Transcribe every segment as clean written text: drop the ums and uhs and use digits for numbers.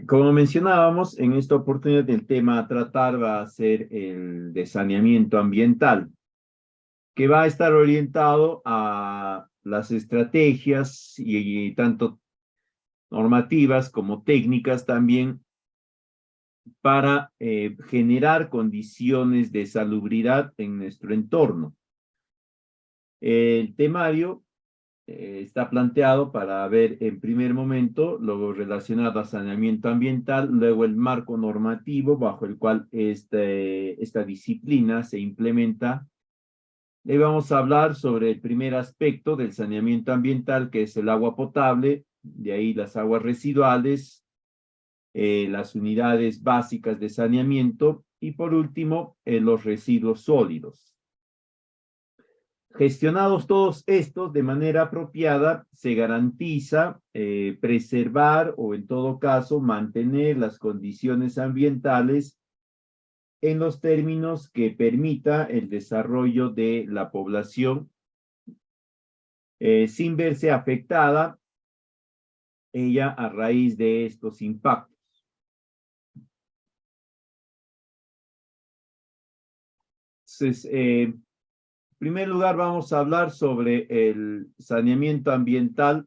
Como mencionábamos, en esta oportunidad el tema a tratar va a ser el de saneamiento ambiental, que va a estar orientado a las estrategias y tanto normativas como técnicas también para generar condiciones de salubridad en nuestro entorno. El temario está planteado para ver en primer momento lo relacionado a saneamiento ambiental, luego el marco normativo bajo el cual esta disciplina se implementa. Le vamos a hablar sobre el primer aspecto del saneamiento ambiental, que es el agua potable, de ahí las aguas residuales, las unidades básicas de saneamiento y por último los residuos sólidos. Gestionados todos estos de manera apropiada, se garantiza preservar o en todo caso mantener las condiciones ambientales en los términos que permita el desarrollo de la población sin verse afectada ella a raíz de estos impactos. Entonces, en primer lugar vamos a hablar sobre el saneamiento ambiental.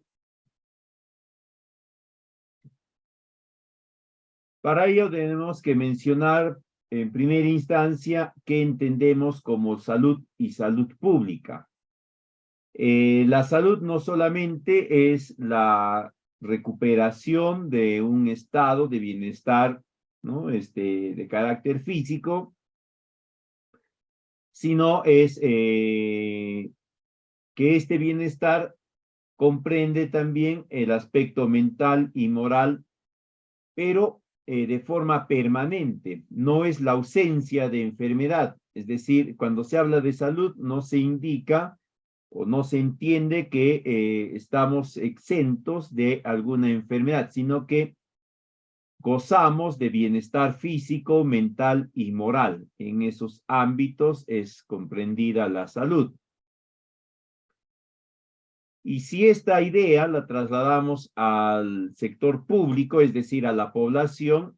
Para ello tenemos que mencionar en primera instancia qué entendemos como salud y salud pública. La salud no solamente es la recuperación de un estado de bienestar, ¿no? De carácter físico, sino es que este bienestar comprende también el aspecto mental y moral, pero de forma permanente, no es la ausencia de enfermedad. Es decir, cuando se habla de salud no se indica o no se entiende que estamos exentos de alguna enfermedad, sino que gozamos de bienestar físico, mental y moral. En esos ámbitos es comprendida la salud. Y si esta idea la trasladamos al sector público, es decir, a la población,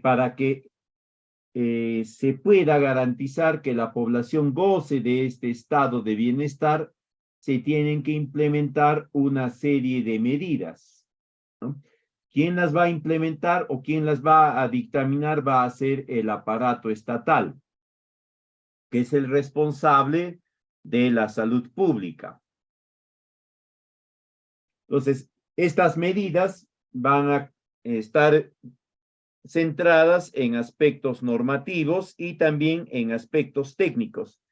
para que se pueda garantizar que la población goce de este estado de bienestar, se tienen que implementar una serie de medidas, ¿no? ¿Quién las va a implementar o quién las va a dictaminar? Va a ser el aparato estatal, que es el responsable de la salud pública. Entonces, estas medidas van a estar centradas en aspectos normativos y también en aspectos técnicos,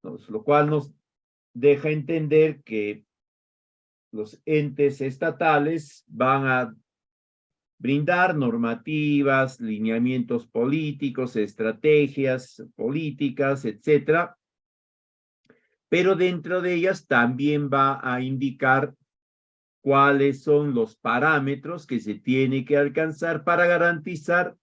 lo cual nos deja entender que los entes estatales van a brindar normativas, lineamientos políticos, estrategias políticas, etcétera, pero dentro de ellas también va a indicar cuáles son los parámetros que se tiene que alcanzar para garantizar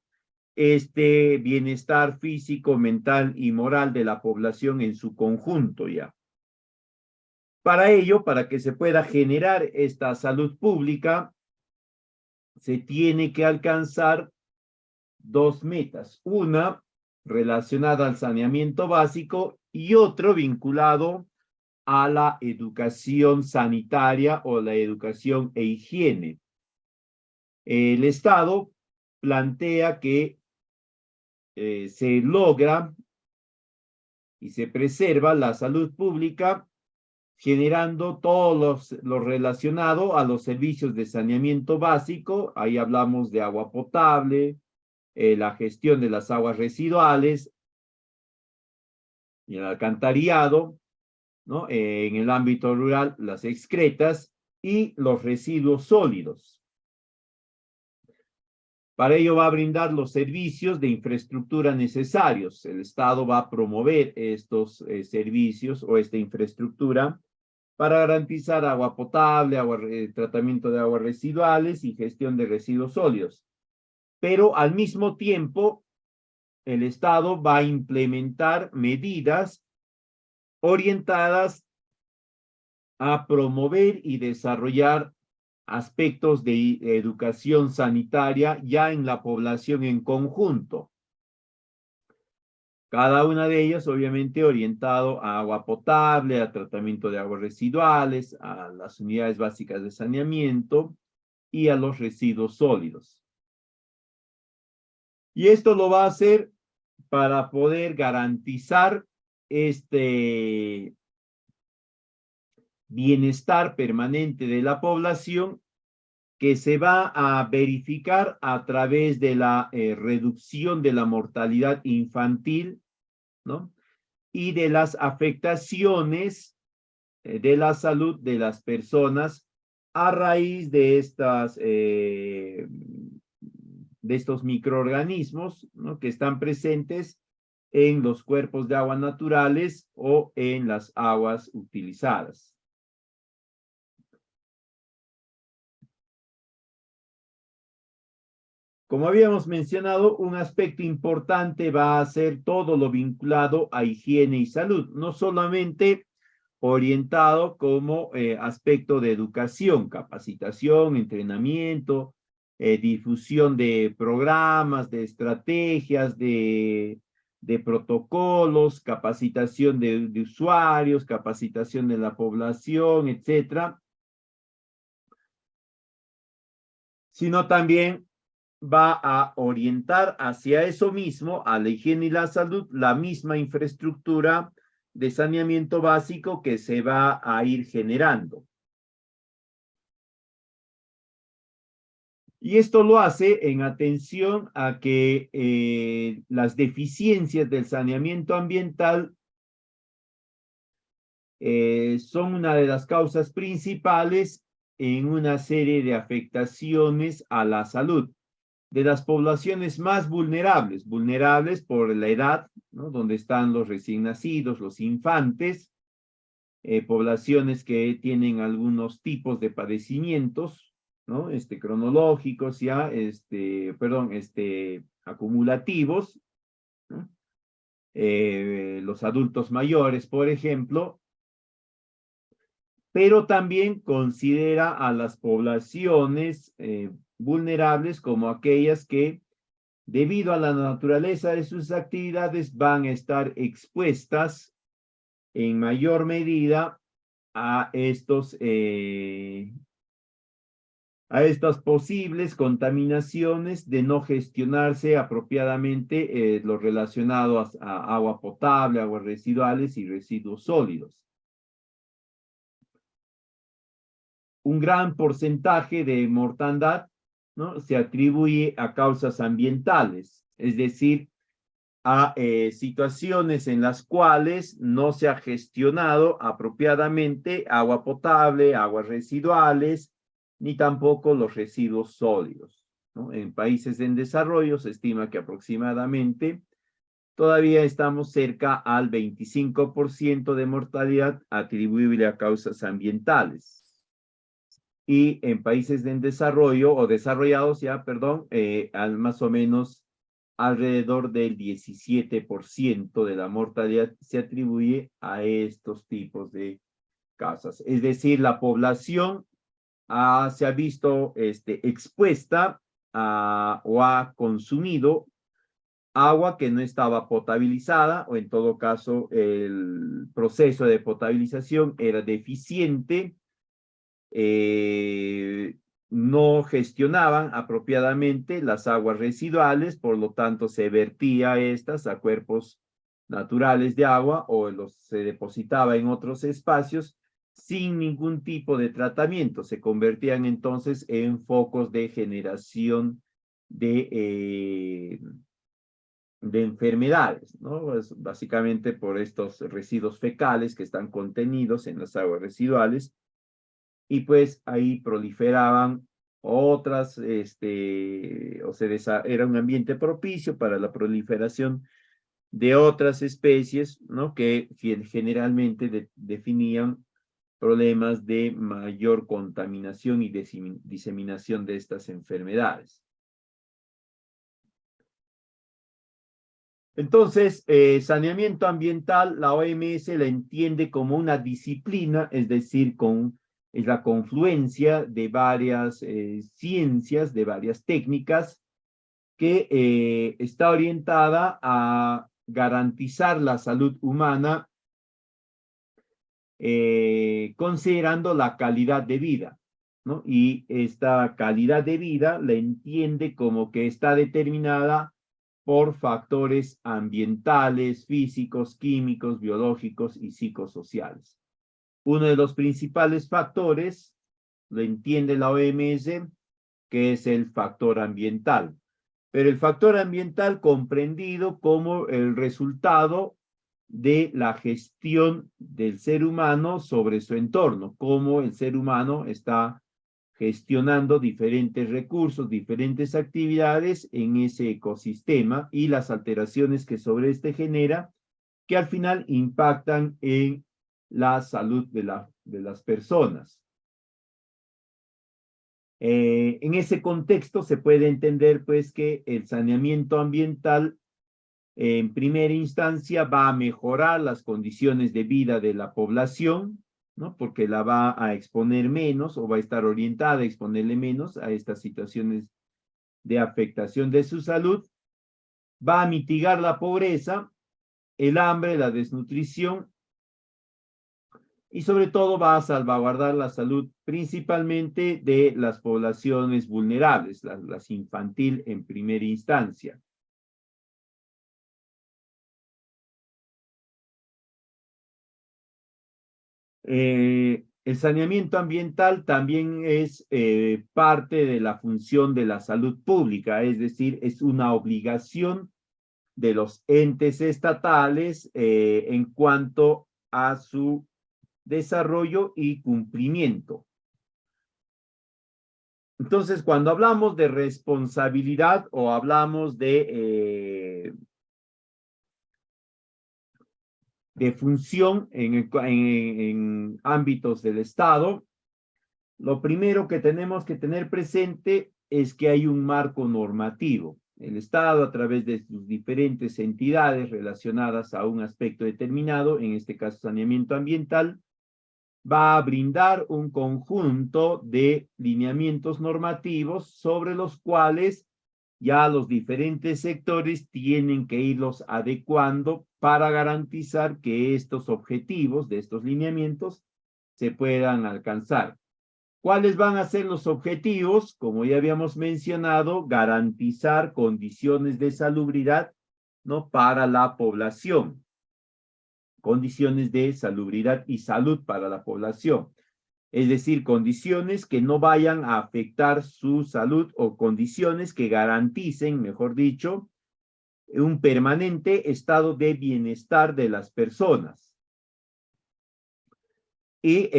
este bienestar físico, mental y moral de la población en su conjunto ya. Para ello, para que se pueda generar esta salud pública, se tiene que alcanzar dos metas. Una relacionada al saneamiento básico y otro vinculado a la educación sanitaria o la educación e higiene. El Estado plantea que se logra y se preserva la salud pública generando todo lo relacionado a los servicios de saneamiento básico. Ahí hablamos de agua potable, la gestión de las aguas residuales y el alcantarillado, ¿no? En el ámbito rural, las excretas y los residuos sólidos. Para ello va a brindar los servicios de infraestructura necesarios. El Estado va a promover estos servicios o esta infraestructura para garantizar agua potable, tratamiento de aguas residuales y gestión de residuos sólidos. Pero al mismo tiempo, el Estado va a implementar medidas orientadas a promover y desarrollar aspectos de educación sanitaria ya en la población en conjunto. Cada una de ellas, obviamente, orientado a agua potable, a tratamiento de aguas residuales, a las unidades básicas de saneamiento y a los residuos sólidos. Y esto lo va a hacer para poder garantizar este bienestar permanente de la población, que se va a verificar a través de la reducción de la mortalidad infantil, ¿no? Y de las afectaciones de la salud de las personas a raíz de estos microorganismos, ¿no? Que están presentes en los cuerpos de agua naturales o en las aguas utilizadas. Como habíamos mencionado, un aspecto importante va a ser todo lo vinculado a higiene y salud, no solamente orientado como aspecto de educación, capacitación, entrenamiento, difusión de programas, de estrategias, de protocolos, capacitación de usuarios, capacitación de la población, etcétera, sino también va a orientar hacia eso mismo, a la higiene y la salud, la misma infraestructura de saneamiento básico que se va a ir generando. Y esto lo hace en atención a que las deficiencias del saneamiento ambiental son una de las causas principales en una serie de afectaciones a la salud de las poblaciones más vulnerables, vulnerables por la edad, ¿no? Donde están los recién nacidos, los infantes, poblaciones que tienen algunos tipos de padecimientos, ¿no? Cronológicos ya, acumulativos, ¿no? Los adultos mayores, por ejemplo, pero también considera a las poblaciones vulnerables como aquellas que, debido a la naturaleza de sus actividades, van a estar expuestas en mayor medida a estas posibles contaminaciones de no gestionarse apropiadamente lo relacionado a agua potable, aguas residuales y residuos sólidos. Un gran porcentaje de mortandad, ¿no?, se atribuye a causas ambientales, es decir, a situaciones en las cuales no se ha gestionado apropiadamente agua potable, aguas residuales, ni tampoco los residuos sólidos, ¿no? En países en desarrollo se estima que aproximadamente todavía estamos cerca al 25% de mortalidad atribuible a causas ambientales. Y en países en desarrollo o desarrollados ya, perdón, al más o menos alrededor del 17% de la mortalidad se atribuye a estos tipos de causas. Es decir, la población se ha visto expuesta o ha consumido agua que no estaba potabilizada, o en todo caso el proceso de potabilización era deficiente, no gestionaban apropiadamente las aguas residuales, por lo tanto se vertía estas a cuerpos naturales de agua o se depositaba en otros espacios sin ningún tipo de tratamiento. Se convertían entonces en focos de generación de enfermedades, ¿no? Pues básicamente por estos residuos fecales que están contenidos en las aguas residuales, y pues ahí proliferaban otras, era un ambiente propicio para la proliferación de otras especies, ¿no?, que generalmente definían problemas de mayor contaminación y diseminación de estas enfermedades. Entonces, saneamiento ambiental, la OMS la entiende como una disciplina, es decir, con es la confluencia de varias ciencias, de varias técnicas, que está orientada a garantizar la salud humana, considerando la calidad de vida, ¿no? Y esta calidad de vida la entiende como que está determinada por factores ambientales, físicos, químicos, biológicos y psicosociales. Uno de los principales factores, lo entiende la OMS, que es el factor ambiental. Pero el factor ambiental comprendido como el resultado de la gestión del ser humano sobre su entorno, cómo el ser humano está gestionando diferentes recursos, diferentes actividades en ese ecosistema y las alteraciones que sobre este genera, que al final impactan en la salud de las personas. En ese contexto se puede entender pues que el saneamiento ambiental en primera instancia va a mejorar las condiciones de vida de la población, ¿no? Porque la va a exponer menos o va a estar orientada a exponerle menos a estas situaciones de afectación de su salud, va a mitigar la pobreza, el hambre, la desnutrición y sobre todo va a salvaguardar la salud principalmente de las poblaciones vulnerables, las infantil en primera instancia. El saneamiento ambiental también es parte de la función de la salud pública, es decir, es una obligación de los entes estatales en cuanto a su desarrollo y cumplimiento. Entonces, cuando hablamos de responsabilidad o hablamos de función en ámbitos del Estado, lo primero que tenemos que tener presente es que hay un marco normativo. El Estado, a través de sus diferentes entidades relacionadas a un aspecto determinado, en este caso saneamiento ambiental, va a brindar un conjunto de lineamientos normativos sobre los cuales ya los diferentes sectores tienen que irlos adecuando para garantizar que estos objetivos de estos lineamientos se puedan alcanzar. ¿Cuáles van a ser los objetivos? Como ya habíamos mencionado, garantizar condiciones de salubridad, ¿no? Para la población. Condiciones de salubridad y salud para la población. Es decir, condiciones que no vayan a afectar su salud o condiciones que garanticen, mejor dicho, un permanente estado de bienestar de las personas. Y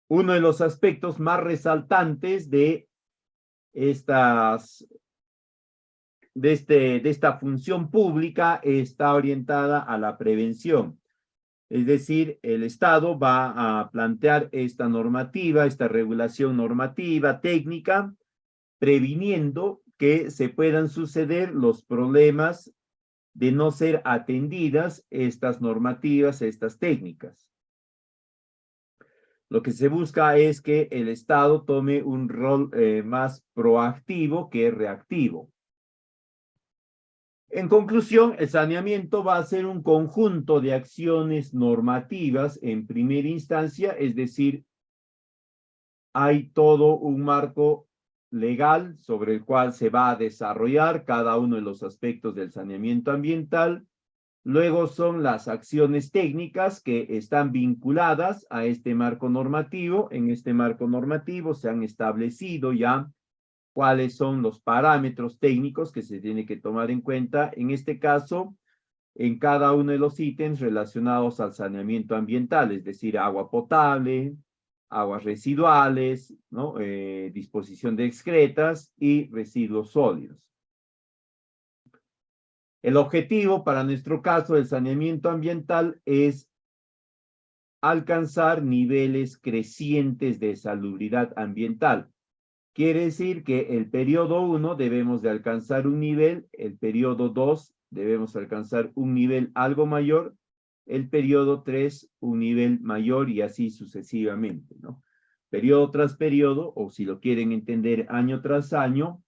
uno de los aspectos más resaltantes de esta función pública está orientada a la prevención. Es decir, el Estado va a plantear esta normativa, esta regulación normativa, técnica, previniendo que se puedan suceder los problemas de no ser atendidas estas normativas, estas técnicas. Lo que se busca es que el Estado tome un rol más proactivo que reactivo. En conclusión, el saneamiento va a ser un conjunto de acciones normativas en primera instancia, es decir, hay todo un marco legal sobre el cual se va a desarrollar cada uno de los aspectos del saneamiento ambiental. Luego son las acciones técnicas que están vinculadas a este marco normativo. En este marco normativo se han establecido ya cuáles son los parámetros técnicos que se tiene que tomar en cuenta, en este caso, en cada uno de los ítems relacionados al saneamiento ambiental, es decir, agua potable, aguas residuales, ¿no? Disposición de excretas y residuos sólidos. El objetivo para nuestro caso del saneamiento ambiental es alcanzar niveles crecientes de salubridad ambiental. Quiere decir que el periodo 1 debemos de alcanzar un nivel, el periodo 2 debemos alcanzar un nivel algo mayor, el periodo 3 un nivel mayor y así sucesivamente, ¿no? Periodo tras periodo, o si lo quieren entender año tras año,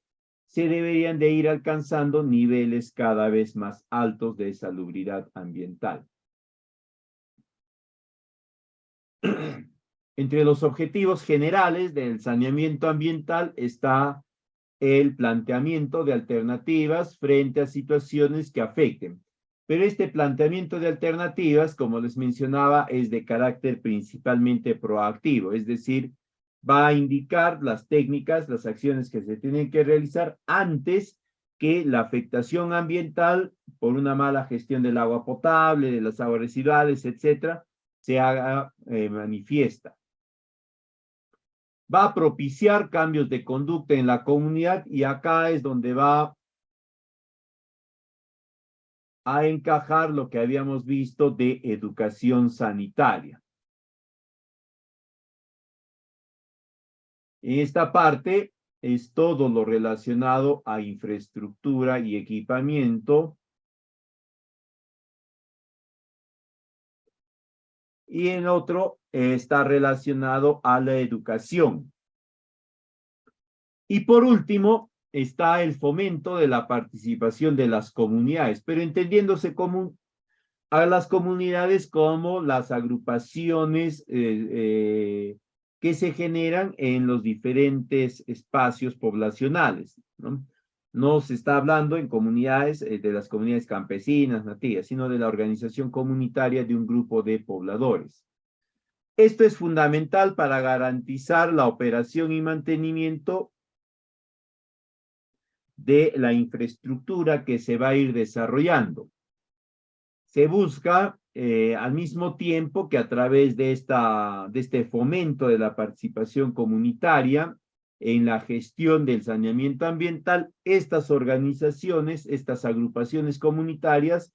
se deberían de ir alcanzando niveles cada vez más altos de salubridad ambiental. Entre los objetivos generales del saneamiento ambiental está el planteamiento de alternativas frente a situaciones que afecten. Pero este planteamiento de alternativas, como les mencionaba, es de carácter principalmente proactivo, es decir, va a indicar las técnicas, las acciones que se tienen que realizar antes que la afectación ambiental por una mala gestión del agua potable, de las aguas residuales, etcétera, se haga manifiesta. Va a propiciar cambios de conducta en la comunidad y acá es donde va a encajar lo que habíamos visto de educación sanitaria. En esta parte es todo lo relacionado a infraestructura y equipamiento. Y en otro está relacionado a la educación. Y por último, está el fomento de la participación de las comunidades, pero entendiéndose como a las comunidades como las agrupaciones que se generan en los diferentes espacios poblacionales, ¿no? No se está hablando en comunidades, de las comunidades campesinas, nativas, sino de la organización comunitaria de un grupo de pobladores. Esto es fundamental para garantizar la operación y mantenimiento de la infraestructura que se va a ir desarrollando. Se busca al mismo tiempo que a través de este fomento de la participación comunitaria en la gestión del saneamiento ambiental, estas organizaciones, estas agrupaciones comunitarias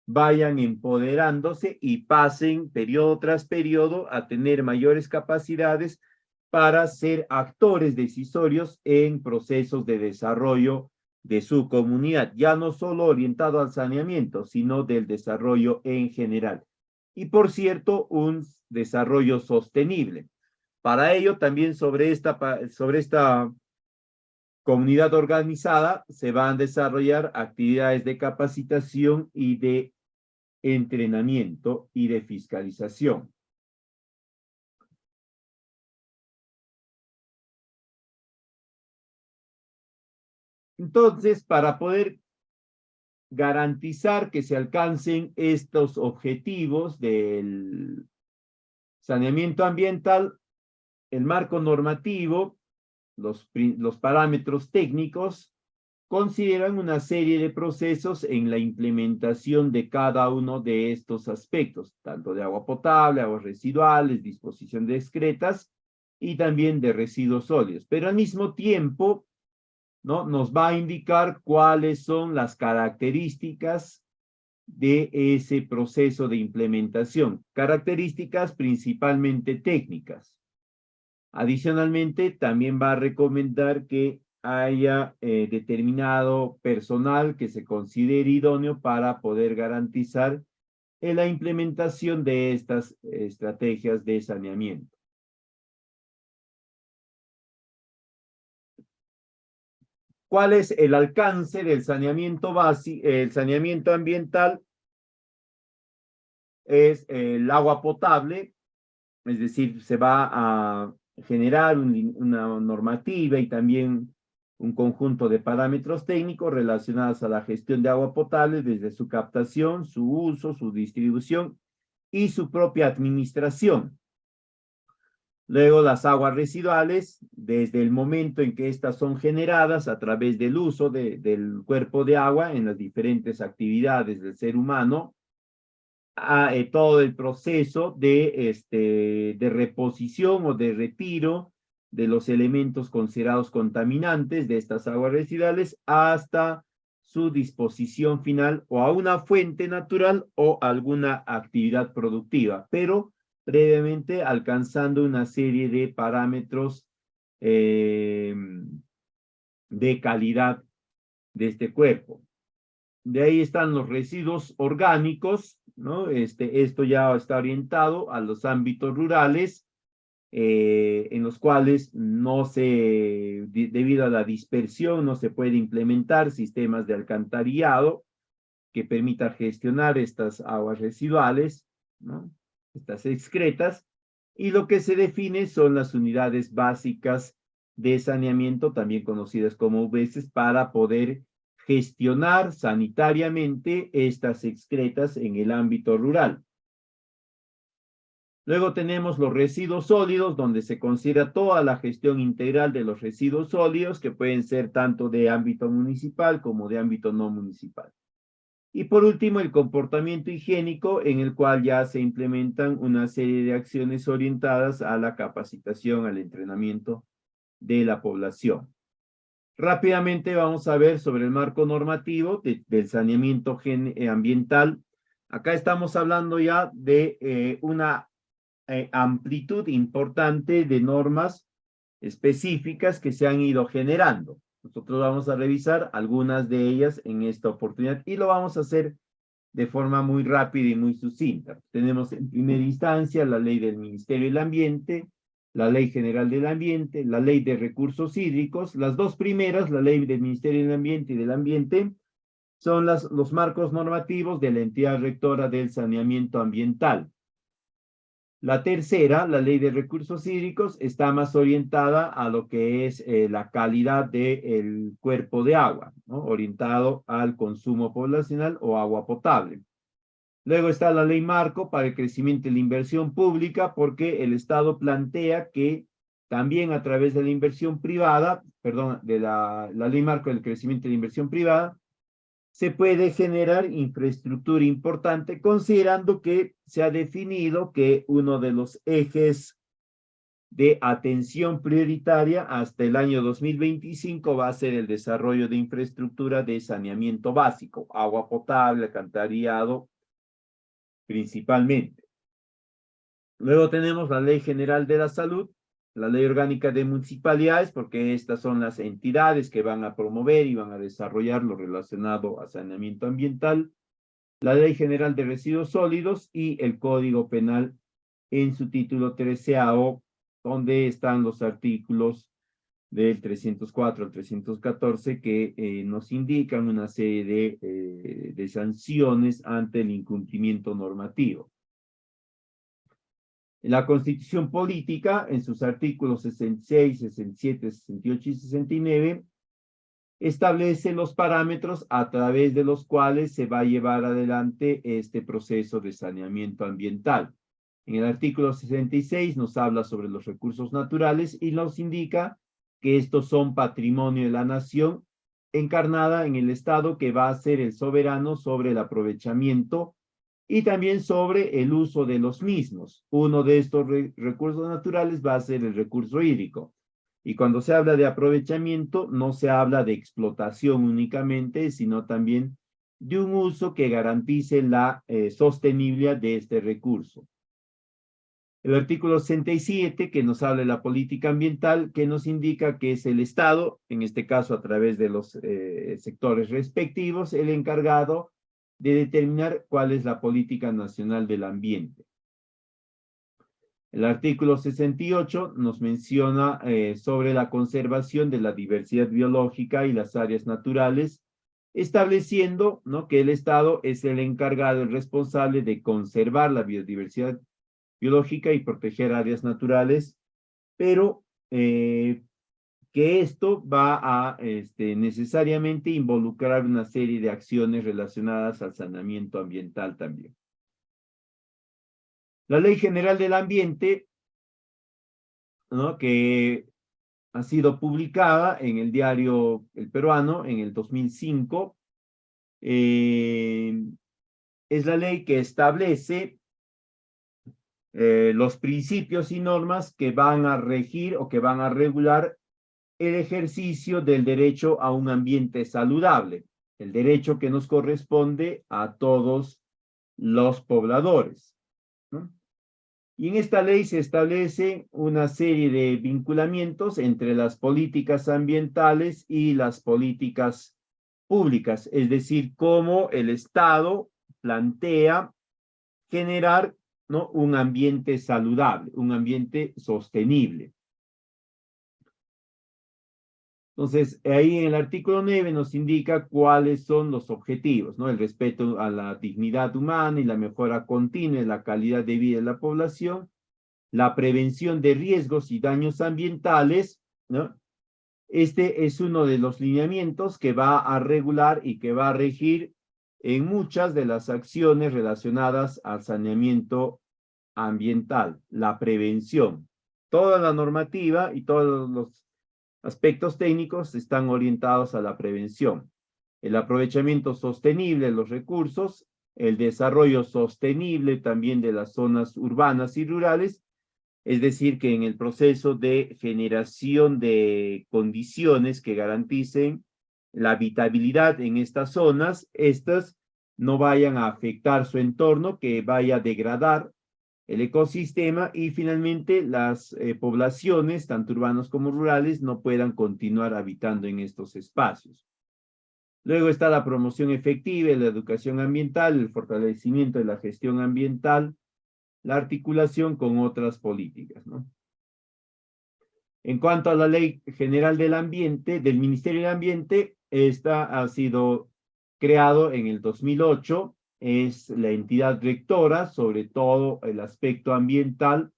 vayan empoderándose y pasen periodo tras periodo a tener mayores capacidades para ser actores decisorios en procesos de desarrollo de su comunidad, ya no solo orientado al saneamiento, sino del desarrollo en general. Y por cierto, un desarrollo sostenible. Para ello, también sobre esta comunidad organizada se van a desarrollar actividades de capacitación y de entrenamiento y de fiscalización. Entonces, para poder garantizar que se alcancen estos objetivos del saneamiento ambiental, el marco normativo, los parámetros técnicos, consideran una serie de procesos en la implementación de cada uno de estos aspectos, tanto de agua potable, aguas residuales, disposición de excretas y también de residuos sólidos. Pero al mismo tiempo, ¿no?, nos va a indicar cuáles son las características de ese proceso de implementación, características principalmente técnicas. Adicionalmente, también va a recomendar que haya determinado personal que se considere idóneo para poder garantizar la implementación de estas estrategias de saneamiento. ¿Cuál es el alcance del saneamiento básico? El saneamiento ambiental es el agua potable, es decir, se va a generar una normativa y también un conjunto de parámetros técnicos relacionados a la gestión de agua potable desde su captación, su uso, su distribución y su propia administración. Luego las aguas residuales, desde el momento en que estas son generadas a través del uso del cuerpo de agua en las diferentes actividades del ser humano, a todo el proceso de reposición o de retiro de los elementos considerados contaminantes de estas aguas residuales hasta su disposición final o a una fuente natural o alguna actividad productiva, pero previamente alcanzando una serie de parámetros de calidad de este cuerpo. De ahí están los residuos orgánicos, ¿no? Esto ya está orientado a los ámbitos rurales, en los cuales debido a la dispersión, no se puede implementar sistemas de alcantarillado que permita gestionar estas aguas residuales, ¿no? Estas excretas, y lo que se define son las unidades básicas de saneamiento, también conocidas como UBS, para poder gestionar sanitariamente estas excretas en el ámbito rural. Luego tenemos los residuos sólidos, donde se considera toda la gestión integral de los residuos sólidos, que pueden ser tanto de ámbito municipal como de ámbito no municipal. Y por último, el comportamiento higiénico, en el cual ya se implementan una serie de acciones orientadas a la capacitación, al entrenamiento de la población. Rápidamente vamos a ver sobre el marco normativo del saneamiento ambiental. Acá estamos hablando ya de una amplitud importante de normas específicas que se han ido generando. Nosotros vamos a revisar algunas de ellas en esta oportunidad y lo vamos a hacer de forma muy rápida y muy sucinta. Tenemos en primera instancia la ley del Ministerio del Ambiente, la Ley General del Ambiente, la Ley de Recursos Hídricos. Las dos primeras, la Ley del Ministerio del Ambiente y del Ambiente, son los marcos normativos de la entidad rectora del saneamiento ambiental. La tercera, la Ley de Recursos Hídricos, está más orientada a lo que es la calidad del cuerpo de agua, ¿no? Orientado al consumo poblacional o agua potable. Luego está la Ley Marco para el crecimiento de la inversión pública, porque el Estado plantea que también a través de la inversión privada, perdón, de la Ley Marco del crecimiento de la inversión privada, se puede generar infraestructura importante, considerando que se ha definido que uno de los ejes de atención prioritaria hasta el año 2025 va a ser el desarrollo de infraestructura de saneamiento básico, agua potable, alcantarillado, principalmente. Luego tenemos la Ley General de la Salud, la Ley Orgánica de Municipalidades, porque estas son las entidades que van a promover y van a desarrollar lo relacionado a saneamiento ambiental, la Ley General de Residuos Sólidos y el Código Penal en su título 13avo, donde están los artículos del 304 al 314 que nos indican una serie de sanciones ante el incumplimiento normativo. La Constitución Política, en sus artículos 66, 67, 68 y 69, establece los parámetros a través de los cuales se va a llevar adelante este proceso de saneamiento ambiental. En el artículo 66 nos habla sobre los recursos naturales y nos indica que estos son patrimonio de la nación, encarnada en el Estado, que va a ser el soberano sobre el aprovechamiento y también sobre el uso de los mismos. Uno de estos recursos naturales va a ser el recurso hídrico. Y cuando se habla de aprovechamiento, no se habla de explotación únicamente, sino también de un uso que garantice la sostenibilidad de este recurso. El artículo 67, que nos habla de la política ambiental, que nos indica que es el Estado, en este caso a través de los sectores respectivos, el encargado de determinar cuál es la política nacional del ambiente. El artículo 68 nos menciona sobre la conservación de la diversidad biológica y las áreas naturales, estableciendo, ¿no?, que el Estado es el encargado, el responsable de conservar la biodiversidad biológica y proteger áreas naturales, pero que esto va a necesariamente involucrar una serie de acciones relacionadas al saneamiento ambiental también. La Ley General del Ambiente, ¿no?, que ha sido publicada en el diario El Peruano en el 2005, es la ley que establece los principios y normas que van a regir o que van a regular el ejercicio del derecho a un ambiente saludable, el derecho que nos corresponde a todos los pobladores, ¿no? Y en esta ley se establece una serie de vinculamientos entre las políticas ambientales y las políticas públicas, es decir, cómo el Estado plantea generar, ¿no?, un ambiente saludable, un ambiente sostenible. Entonces, ahí en el artículo 9 nos indica cuáles son los objetivos, ¿no? El respeto a la dignidad humana y la mejora continua de la calidad de vida de la población, la prevención de riesgos y daños ambientales, ¿no? Este es uno de los lineamientos que va a regular y que va a regir en muchas de las acciones relacionadas al saneamiento ambiental, la prevención. Toda la normativa y todos los aspectos técnicos están orientados a la prevención. El aprovechamiento sostenible de los recursos, el desarrollo sostenible también de las zonas urbanas y rurales, es decir, que en el proceso de generación de condiciones que garanticen la habitabilidad en estas zonas, estas no vayan a afectar su entorno, que vaya a degradar el ecosistema y finalmente las poblaciones, tanto urbanas como rurales, no puedan continuar habitando en estos espacios. Luego está la promoción efectiva de la educación ambiental, el fortalecimiento de la gestión ambiental, la articulación con otras políticas, ¿no? En cuanto a la Ley General del Ambiente, del Ministerio del Ambiente, esta ha sido creado en el 2008, es la entidad rectora sobre todo el aspecto ambiental,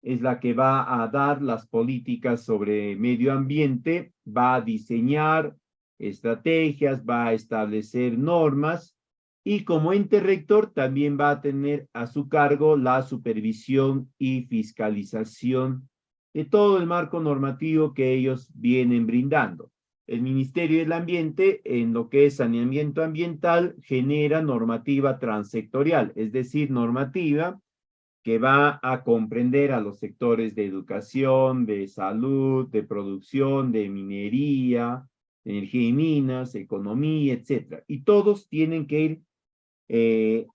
es la que va a dar las políticas sobre medio ambiente, va a diseñar estrategias, va a establecer normas y como ente rector también va a tener a su cargo la supervisión y fiscalización de todo el marco normativo que ellos vienen brindando. El Ministerio del Ambiente, en lo que es saneamiento ambiental, genera normativa transsectorial, es decir, normativa que va a comprender a los sectores de educación, de salud, de producción, de minería, energía y minas, economía, etc. Y todos tienen que ir,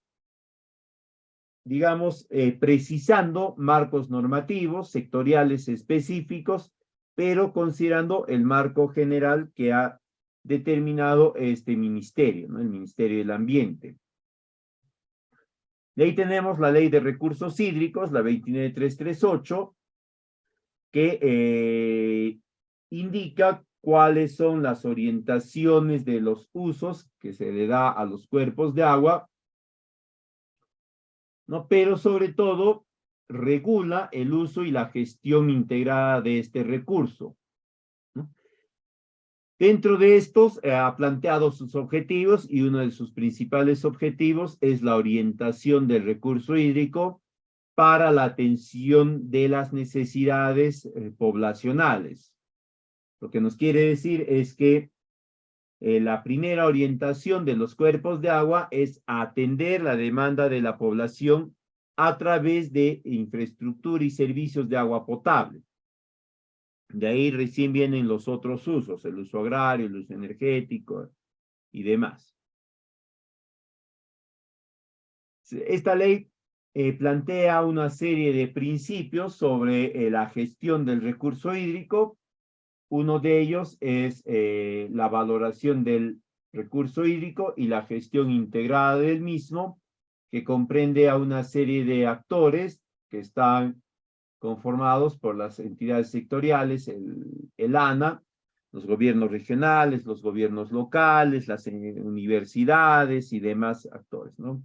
digamos, precisando marcos normativos, sectoriales específicos, pero considerando el marco general que ha determinado este ministerio, ¿no? El Ministerio del Ambiente. De ahí tenemos la Ley de Recursos Hídricos, la 29338, que indica cuáles son las orientaciones de los usos que se le da a los cuerpos de agua, ¿no? Pero sobre todo regula el uso y la gestión integrada de este recurso, ¿no? Dentro de estos ha planteado sus objetivos y uno de sus principales objetivos es la orientación del recurso hídrico para la atención de las necesidades poblacionales. Lo que nos quiere decir es que la primera orientación de los cuerpos de agua es atender la demanda de la población a través de infraestructura y servicios de agua potable. De ahí recién vienen los otros usos, el uso agrario, el uso energético y demás. Esta ley plantea una serie de principios sobre la gestión del recurso hídrico. Uno de ellos es la valoración del recurso hídrico y la gestión integrada del mismo, que comprende a una serie de actores que están conformados por las entidades sectoriales, el ANA, los gobiernos regionales, los gobiernos locales, las universidades y demás actores, ¿no?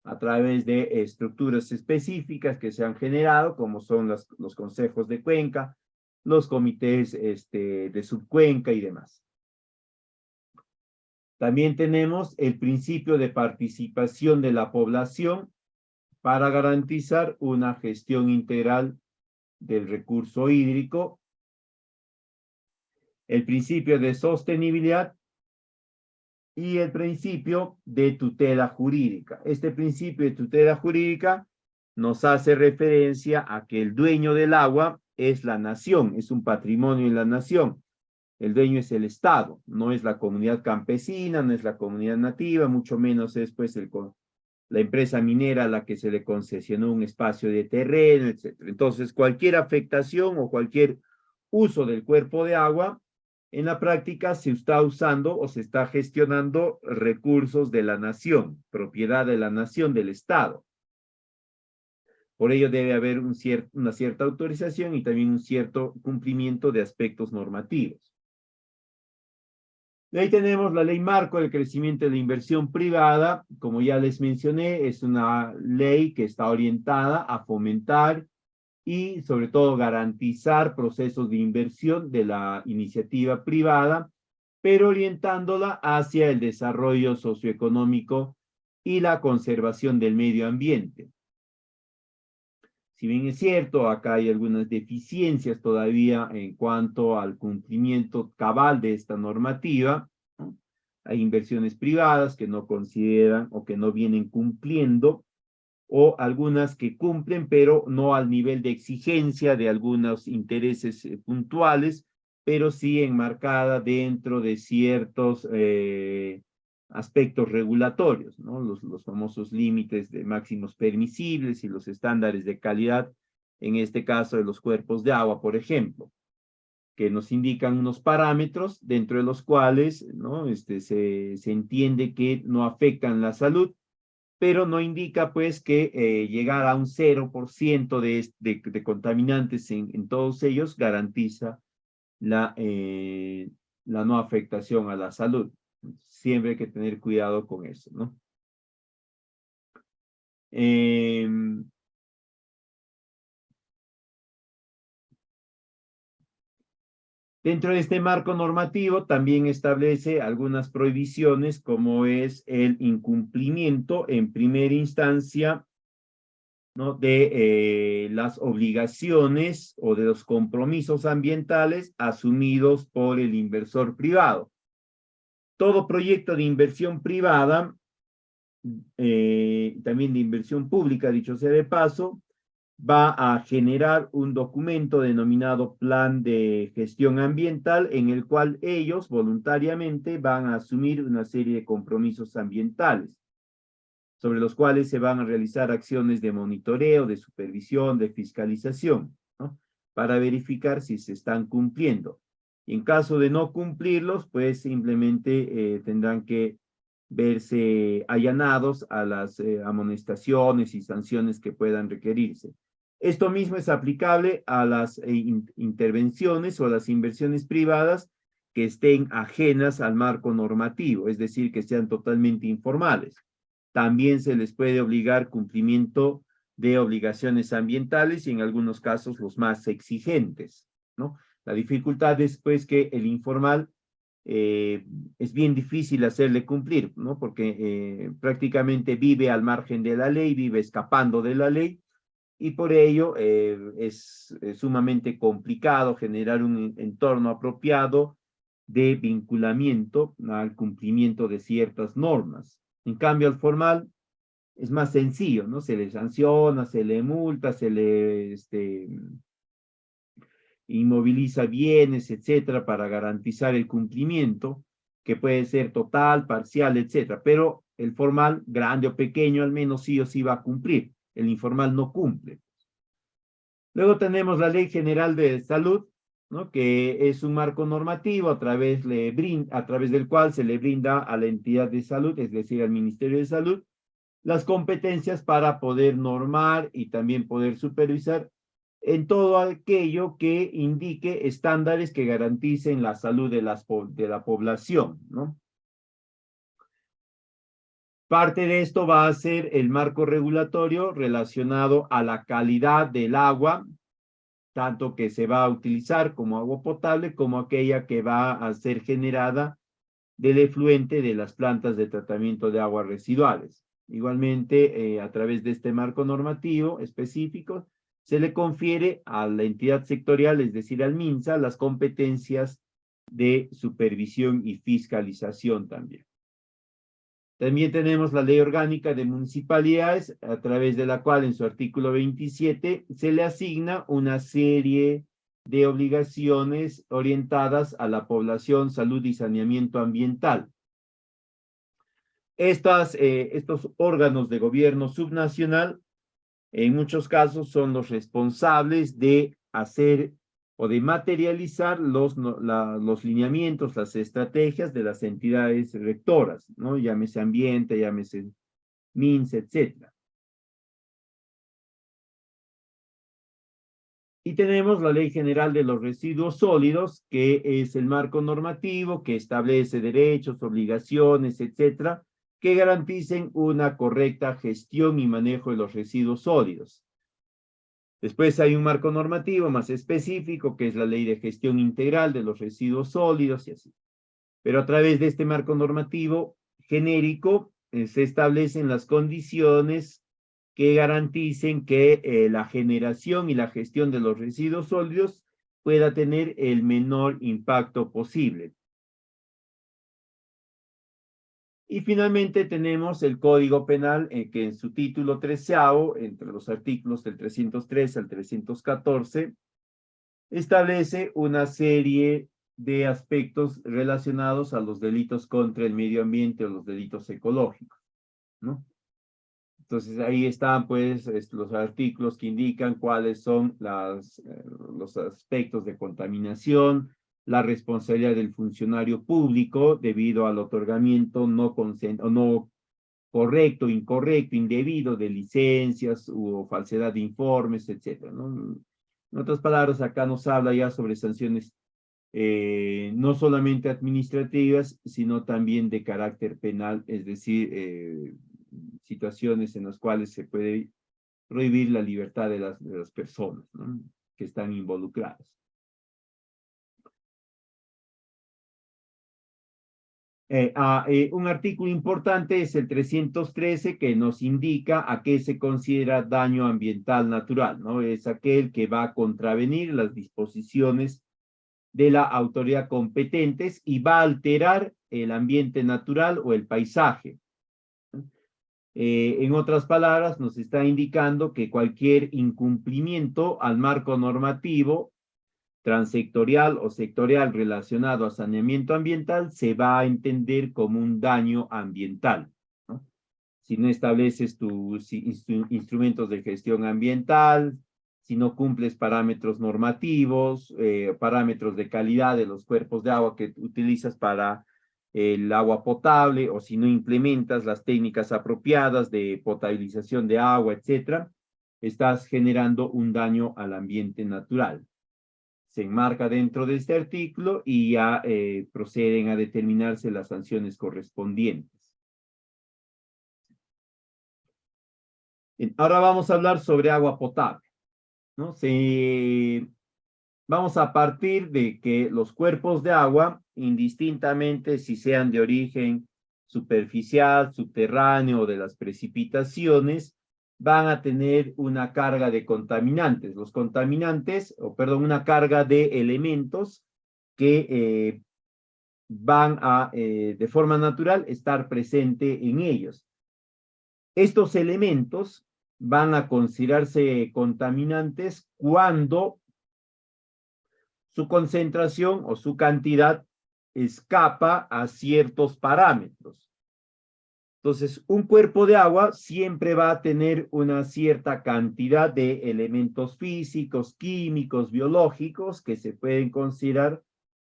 A través de estructuras específicas que se han generado, como son los consejos de cuenca, los comités de subcuenca y demás. También tenemos el principio de participación de la población para garantizar una gestión integral del recurso hídrico, el principio de sostenibilidad y el principio de tutela jurídica. Este principio de tutela jurídica nos hace referencia a que el dueño del agua es la nación, es un patrimonio de la nación. El dueño es el Estado, no es la comunidad campesina, no es la comunidad nativa, mucho menos es pues la empresa minera a la que se le concesionó un espacio de terreno, etc. Entonces, cualquier afectación o cualquier uso del cuerpo de agua, en la práctica se está usando o se está gestionando recursos de la nación, propiedad de la nación, del Estado. Por ello debe haber una cierta autorización y también un cierto cumplimiento de aspectos normativos. De ahí tenemos la ley marco del crecimiento de la inversión privada. Como ya les mencioné, es una ley que está orientada a fomentar y sobre todo garantizar procesos de inversión de la iniciativa privada, pero orientándola hacia el desarrollo socioeconómico y la conservación del medio ambiente. Si bien es cierto, acá hay algunas deficiencias todavía en cuanto al cumplimiento cabal de esta normativa, ¿no? Hay inversiones privadas que no consideran o que no vienen cumpliendo, o algunas que cumplen, pero no al nivel de exigencia de algunos intereses puntuales, pero sí enmarcada dentro de ciertos aspectos regulatorios, ¿no? Los famosos límites de máximos permisibles y los estándares de calidad, en este caso de los cuerpos de agua, por ejemplo, que nos indican unos parámetros dentro de los cuales, ¿no? Se entiende que no afectan la salud, pero no indica pues que llegar a un 0% de contaminantes en todos ellos garantiza la no afectación a la salud. Siempre hay que tener cuidado con eso, ¿no? Dentro de este marco normativo también establece algunas prohibiciones como es el incumplimiento en primera instancia, ¿no? de las obligaciones o de los compromisos ambientales asumidos por el inversor privado. Todo proyecto de inversión privada, también de inversión pública, dicho sea de paso, va a generar un documento denominado Plan de Gestión Ambiental, en el cual ellos voluntariamente van a asumir una serie de compromisos ambientales, sobre los cuales se van a realizar acciones de monitoreo, de supervisión, de fiscalización, ¿no? Para verificar si se están cumpliendo. Y en caso de no cumplirlos, pues simplemente tendrán que verse allanados a las amonestaciones y sanciones que puedan requerirse. Esto mismo es aplicable a las intervenciones o a las inversiones privadas que estén ajenas al marco normativo, es decir, que sean totalmente informales. También se les puede obligar cumplimiento de obligaciones ambientales y en algunos casos los más exigentes, ¿no? La dificultad es pues que el informal es bien difícil hacerle cumplir, ¿no? Porque prácticamente vive al margen de la ley, vive escapando de la ley y por ello es sumamente complicado generar un entorno apropiado de vinculamiento al cumplimiento de ciertas normas. En cambio, al formal es más sencillo, ¿no? Se le sanciona, se le multa, se le inmoviliza bienes, etcétera, para garantizar el cumplimiento, que puede ser total, parcial, etcétera. Pero el formal, grande o pequeño, al menos sí o sí va a cumplir. El informal no cumple. Luego tenemos la Ley General de Salud, ¿no? Que es un marco normativo a través del cual se le brinda a la entidad de salud, es decir, al Ministerio de Salud, las competencias para poder normar y también poder supervisar en todo aquello que indique estándares que garanticen la salud de la población, ¿no? Parte de esto va a ser el marco regulatorio relacionado a la calidad del agua, tanto que se va a utilizar como agua potable, como aquella que va a ser generada del efluente de las plantas de tratamiento de aguas residuales. Igualmente, a través de este marco normativo específico, se le confiere a la entidad sectorial, es decir, al MINSA, las competencias de supervisión y fiscalización también. También tenemos la Ley Orgánica de Municipalidades, a través de la cual en su artículo 27 se le asigna una serie de obligaciones orientadas a la población, salud y saneamiento ambiental. Estos órganos de gobierno subnacional, en muchos casos, son los responsables de hacer o de materializar los lineamientos, las estrategias de las entidades rectoras, ¿no? Llámese ambiente, llámese MINS, etc. Y tenemos la Ley General de los Residuos Sólidos, que es el marco normativo que establece derechos, obligaciones, etcétera, que garanticen una correcta gestión y manejo de los residuos sólidos. Después hay un marco normativo más específico, que es la Ley de Gestión Integral de los Residuos Sólidos y así. Pero a través de este marco normativo genérico se establecen las condiciones que garanticen que la generación y la gestión de los residuos sólidos pueda tener el menor impacto posible. Y finalmente tenemos el Código Penal, que en su título 13º, entre los artículos del 313 al 314, establece una serie de aspectos relacionados a los delitos contra el medio ambiente o los delitos ecológicos, ¿no? Entonces ahí están pues los artículos que indican cuáles son los aspectos de contaminación, la responsabilidad del funcionario público debido al otorgamiento no correcto, incorrecto, indebido de licencias o falsedad de informes, etcétera, ¿no? En otras palabras, acá nos habla ya sobre sanciones no solamente administrativas, sino también de carácter penal, es decir, situaciones en las cuales se puede prohibir la libertad de las personas, ¿no?, que están involucradas. Un artículo importante es el 313, que nos indica a qué se considera daño ambiental natural, ¿no? Es aquel que va a contravenir las disposiciones de la autoridad competentes y va a alterar el ambiente natural o el paisaje. En otras palabras, nos está indicando que cualquier incumplimiento al marco normativo transsectorial o sectorial relacionado a saneamiento ambiental se va a entender como un daño ambiental, ¿no? Si no estableces tus instrumentos de gestión ambiental, si no cumples parámetros normativos, parámetros de calidad de los cuerpos de agua que utilizas para el agua potable, o si no implementas las técnicas apropiadas de potabilización de agua, etcétera, estás generando un daño al ambiente natural. Se enmarca dentro de este artículo y ya proceden a determinarse las sanciones correspondientes. Ahora vamos a hablar sobre agua potable, ¿no? Vamos a partir de que los cuerpos de agua, indistintamente si sean de origen superficial, subterráneo o de las precipitaciones, van a tener una carga de contaminantes. Los contaminantes, una carga de elementos que van a, de forma natural, estar presente en ellos. Estos elementos van a considerarse contaminantes cuando su concentración o su cantidad escapa a ciertos parámetros. Entonces, un cuerpo de agua siempre va a tener una cierta cantidad de elementos físicos, químicos, biológicos que se pueden considerar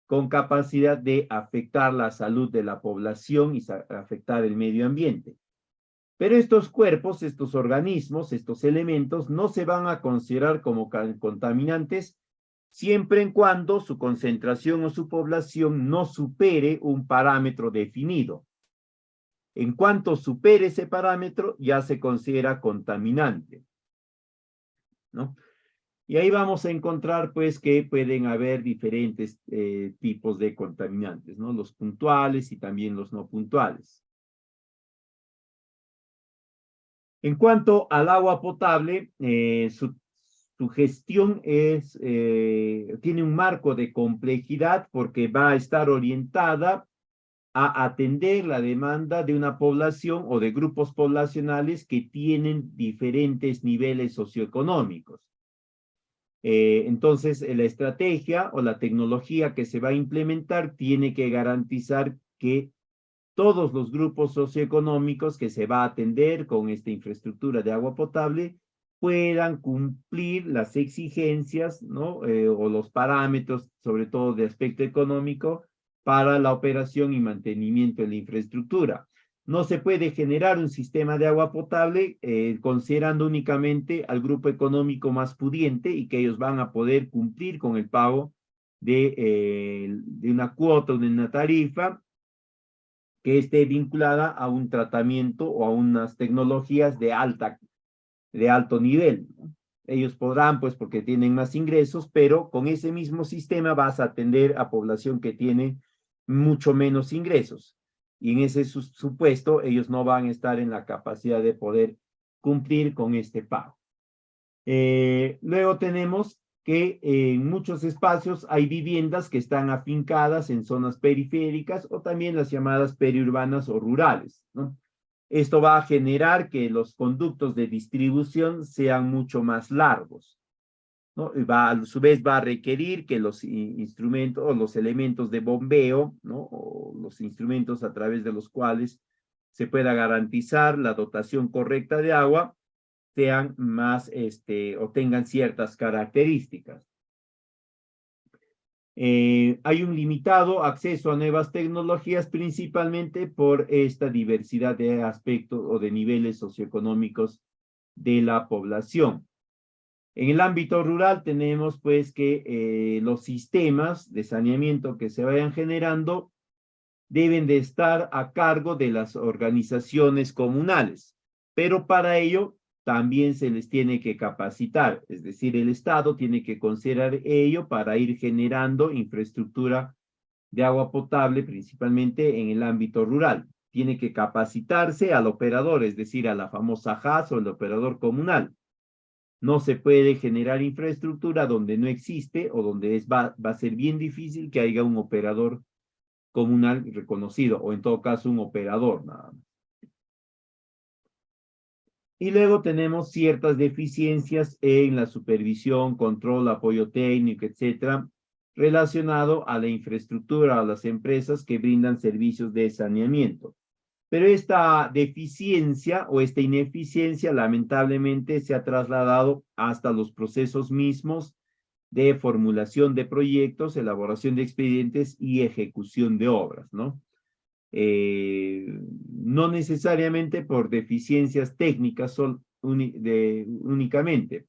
con capacidad de afectar la salud de la población y afectar el medio ambiente. Pero estos cuerpos, estos organismos, estos elementos no se van a considerar como contaminantes siempre en cuando su concentración o su población no supere un parámetro definido. En cuanto supere ese parámetro, ya se considera contaminante, ¿no? Y ahí vamos a encontrar, pues, que pueden haber diferentes tipos de contaminantes, ¿no? Los puntuales y también los no puntuales. En cuanto al agua potable, su gestión tiene un marco de complejidad porque va a estar orientada a atender la demanda de una población o de grupos poblacionales que tienen diferentes niveles socioeconómicos. Entonces, la estrategia o la tecnología que se va a implementar tiene que garantizar que todos los grupos socioeconómicos que se va a atender con esta infraestructura de agua potable puedan cumplir las exigencias, ¿no? O los parámetros, sobre todo de aspecto económico, para la operación y mantenimiento de la infraestructura. No se puede generar un sistema de agua potable considerando únicamente al grupo económico más pudiente y que ellos van a poder cumplir con el pago de una cuota o de una tarifa que esté vinculada a un tratamiento o a unas tecnologías de alto nivel, ¿no? Ellos podrán, pues, porque tienen más ingresos, pero con ese mismo sistema vas a atender a población que tiene mucho menos ingresos. Y en ese supuesto, ellos no van a estar en la capacidad de poder cumplir con este pago. Luego tenemos que en muchos espacios hay viviendas que están afincadas en zonas periféricas o también las llamadas periurbanas o rurales, ¿no? Esto va a generar que los conductos de distribución sean mucho más largos, ¿no? Y a su vez va a requerir que los instrumentos o los elementos de bombeo, ¿no? O los instrumentos a través de los cuales se pueda garantizar la dotación correcta de agua sean más, o tengan ciertas características. Hay un limitado acceso a nuevas tecnologías principalmente por esta diversidad de aspectos o de niveles socioeconómicos de la población. En el ámbito rural tenemos pues que los sistemas de saneamiento que se vayan generando deben de estar a cargo de las organizaciones comunales, pero para ello también se les tiene que capacitar, es decir, el Estado tiene que considerar ello para ir generando infraestructura de agua potable, principalmente en el ámbito rural. Tiene que capacitarse al operador, es decir, a la famosa JAS o el operador comunal. No se puede generar infraestructura donde no existe o donde va a ser bien difícil que haya un operador comunal reconocido, o en todo caso un operador nada más. Y luego tenemos ciertas deficiencias en la supervisión, control, apoyo técnico, etcétera, relacionado a la infraestructura, a las empresas que brindan servicios de saneamiento. Pero esta deficiencia o esta ineficiencia lamentablemente se ha trasladado hasta los procesos mismos de formulación de proyectos, elaboración de expedientes y ejecución de obras, ¿no? No necesariamente por deficiencias técnicas únicamente,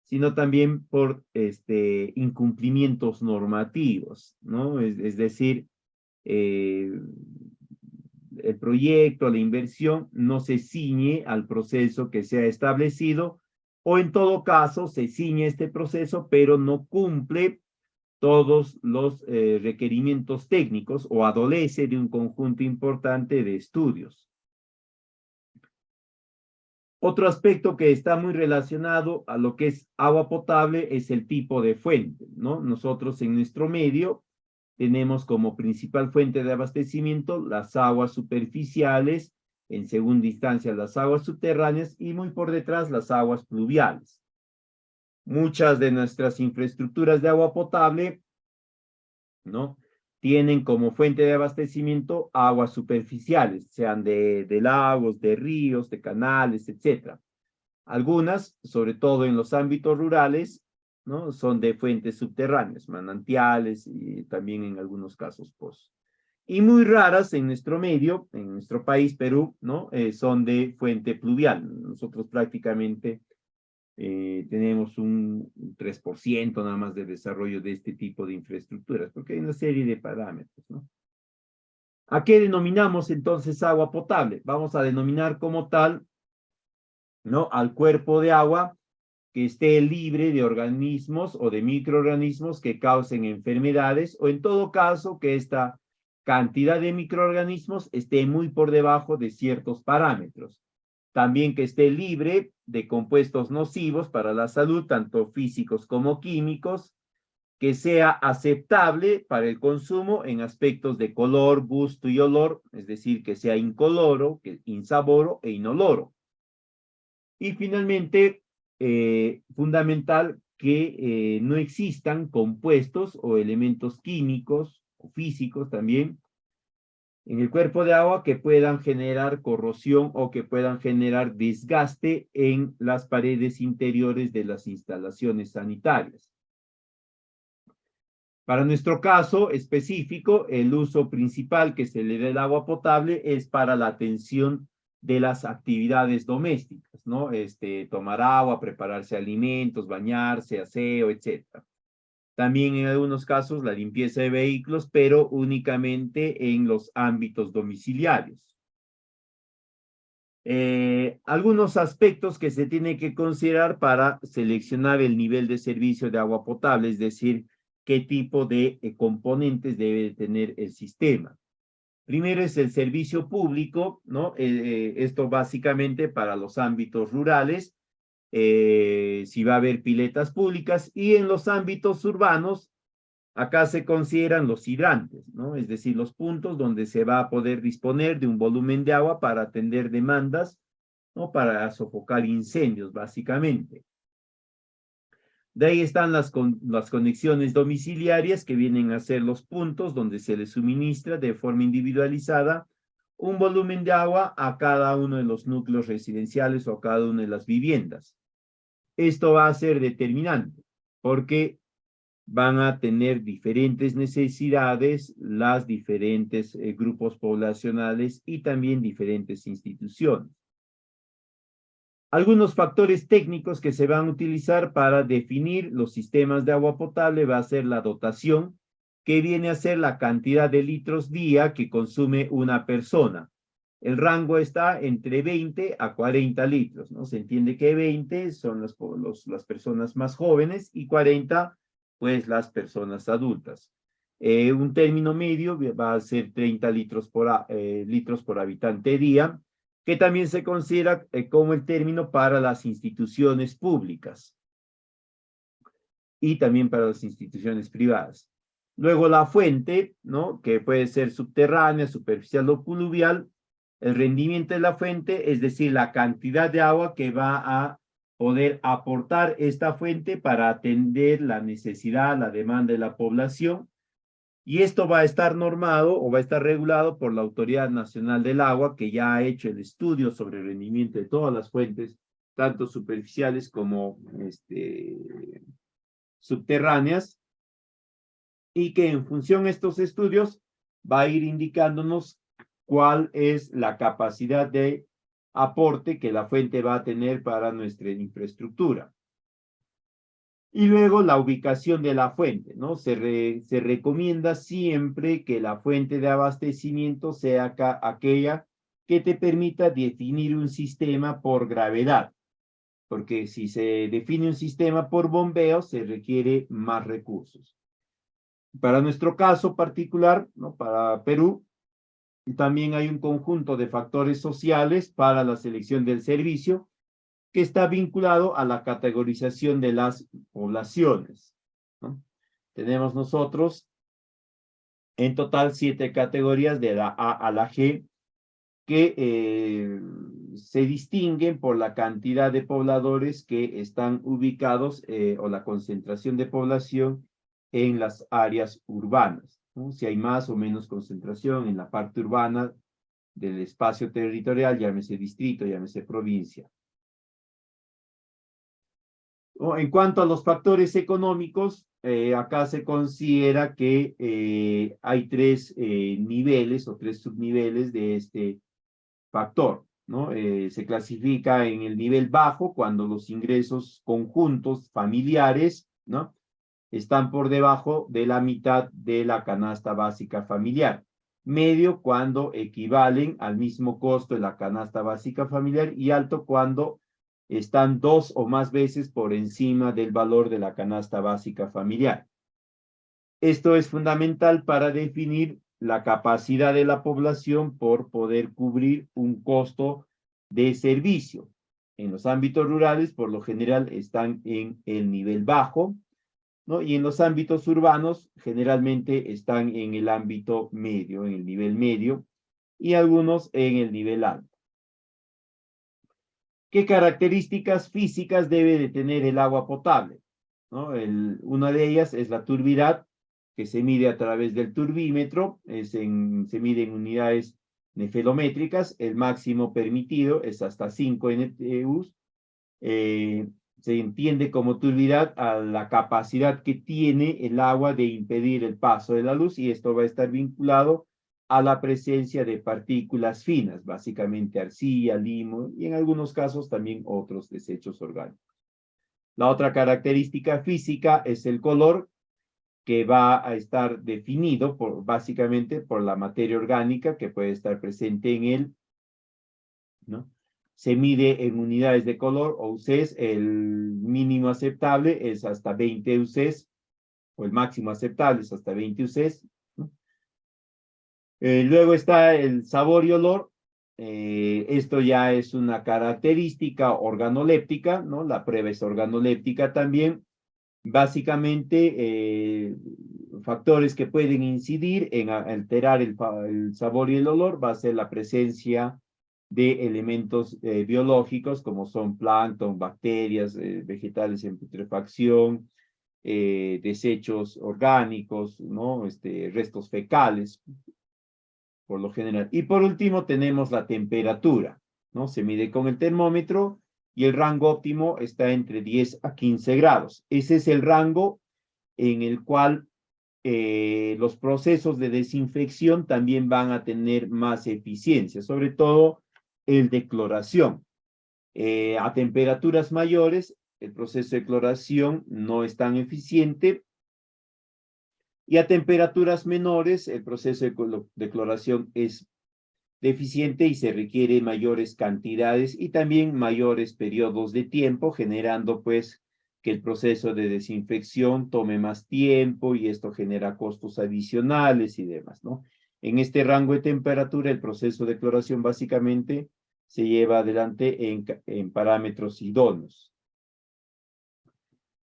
sino también por incumplimientos normativos, ¿no? Es decir, el proyecto, la inversión no se ciñe al proceso que se ha establecido o en todo caso se ciñe este proceso pero no cumple todos los requerimientos técnicos o adolece de un conjunto importante de estudios. Otro aspecto que está muy relacionado a lo que es agua potable es el tipo de fuente, ¿no? Nosotros en nuestro medio tenemos como principal fuente de abastecimiento las aguas superficiales, en segunda instancia las aguas subterráneas y muy por detrás las aguas pluviales. Muchas de nuestras infraestructuras de agua potable, ¿no? Tienen como fuente de abastecimiento aguas superficiales, sean de lagos, de ríos, de canales, etc. Algunas, sobre todo en los ámbitos rurales, ¿no? Son de fuentes subterráneas, manantiales y también en algunos casos pozos. Y muy raras en nuestro medio, en nuestro país, Perú, ¿no? Son de fuente pluvial. Nosotros prácticamente tenemos un 3% nada más de desarrollo de este tipo de infraestructuras, porque hay una serie de parámetros, ¿no? ¿A qué denominamos entonces agua potable? Vamos a denominar como tal, ¿no? Al cuerpo de agua que esté libre de organismos o de microorganismos que causen enfermedades, o en todo caso que esta cantidad de microorganismos esté muy por debajo de ciertos parámetros. También que esté libre de compuestos nocivos para la salud, tanto físicos como químicos, que sea aceptable para el consumo en aspectos de color, gusto y olor, es decir, que sea incoloro, insaboro e inoloro. Y finalmente, fundamental que no existan compuestos o elementos químicos o físicos también en el cuerpo de agua que puedan generar corrosión o que puedan generar desgaste en las paredes interiores de las instalaciones sanitarias. Para nuestro caso específico, el uso principal que se le da al agua potable es para la atención de las actividades domésticas, ¿no? Tomar agua, prepararse alimentos, bañarse, aseo, etc. También en algunos casos la limpieza de vehículos, pero únicamente en los ámbitos domiciliarios. Algunos aspectos que se tiene que considerar para seleccionar el nivel de servicio de agua potable, es decir, qué tipo de componentes debe tener el sistema. Primero es el servicio público, ¿no? Esto básicamente para los ámbitos rurales, si va a haber piletas públicas, y en los ámbitos urbanos, acá se consideran los hidrantes, ¿no? Es decir, los puntos donde se va a poder disponer de un volumen de agua para atender demandas, ¿no? Para sofocar incendios, básicamente. De ahí están las conexiones domiciliarias, que vienen a ser los puntos donde se le suministra de forma individualizada un volumen de agua a cada uno de los núcleos residenciales o a cada una de las viviendas. Esto va a ser determinante porque van a tener diferentes necesidades las diferentes grupos poblacionales y también diferentes instituciones. Algunos factores técnicos que se van a utilizar para definir los sistemas de agua potable va a ser la dotación, que viene a ser la cantidad de litros día que consume una persona. El rango está entre 20 a 40 litros, ¿no? Se entiende que 20 son las personas más jóvenes y 40, pues, las personas adultas. Un término medio va a ser 30 litros por habitante día, que también se considera como el término para las instituciones públicas y también para las instituciones privadas. Luego la fuente, ¿no? Que puede ser subterránea, superficial o pluvial. El rendimiento de la fuente, es decir, la cantidad de agua que va a poder aportar esta fuente para atender la necesidad, la demanda de la población. Y esto va a estar normado o va a estar regulado por la Autoridad Nacional del Agua, que ya ha hecho el estudio sobre el rendimiento de todas las fuentes, tanto superficiales como subterráneas, y que en función de estos estudios va a ir indicándonos cuál es la capacidad de aporte que la fuente va a tener para nuestra infraestructura. Y luego la ubicación de la fuente, ¿no? Se recomienda siempre que la fuente de abastecimiento sea aquella que te permita definir un sistema por gravedad, porque si se define un sistema por bombeo, se requiere más recursos. Para nuestro caso particular, ¿no? Para Perú, también hay un conjunto de factores sociales para la selección del servicio, que está vinculado a la categorización de las poblaciones, ¿no? Tenemos nosotros en total 7 categorías de la A a la G que se distinguen por la cantidad de pobladores que están ubicados o la concentración de población en las áreas urbanas, ¿no? Si hay más o menos concentración en la parte urbana del espacio territorial, llámese distrito, llámese provincia. En cuanto a los factores económicos, acá se considera que hay 3 niveles o 3 subniveles de este factor, ¿no? Se clasifica en el nivel bajo cuando los ingresos conjuntos familiares, ¿no? Están por debajo de la mitad de la canasta básica familiar. Medio cuando equivalen al mismo costo de la canasta básica familiar y alto cuando están 2 o más veces por encima del valor de la canasta básica familiar. Esto es fundamental para definir la capacidad de la población por poder cubrir un costo de servicio. En los ámbitos rurales, por lo general, están en el nivel bajo, ¿no? Y en los ámbitos urbanos, generalmente están en el ámbito medio, en el nivel medio, y algunos en el nivel alto. ¿Qué características físicas debe de tener el agua potable? ¿No? Una de ellas es la turbidad, que se mide a través del turbímetro, se mide en unidades nefelométricas, el máximo permitido es hasta 5 NTUs, se entiende como turbilidad a la capacidad que tiene el agua de impedir el paso de la luz, y esto va a estar vinculado a la presencia de partículas finas, básicamente arcilla, limo y en algunos casos también otros desechos orgánicos. La otra característica física es el color, que va a estar definido básicamente por la materia orgánica que puede estar presente en él, ¿no? Se mide en unidades de color o UCs. El mínimo aceptable es hasta 20 UCs, o el máximo aceptable es hasta 20 UCs, ¿no? Luego está el sabor y olor. Esto ya es una característica organoléptica, ¿no? La prueba es organoléptica también. Básicamente, factores que pueden incidir en alterar el sabor y el olor va a ser la presencia de elementos biológicos como son plancton, bacterias, vegetales en putrefacción, desechos orgánicos, ¿no? Restos fecales, por lo general. Y por último tenemos la temperatura, ¿no? Se mide con el termómetro y el rango óptimo está entre 10 a 15 grados. Ese es el rango en el cual los procesos de desinfección también van a tener más eficiencia, sobre todo el de cloración. A temperaturas mayores, el proceso de cloración no es tan eficiente, y a temperaturas menores, el proceso de cloración es deficiente y se requiere mayores cantidades y también mayores periodos de tiempo, generando pues que el proceso de desinfección tome más tiempo y esto genera costos adicionales y demás, ¿no? En este rango de temperatura, el proceso de cloración básicamente se lleva adelante en parámetros idóneos.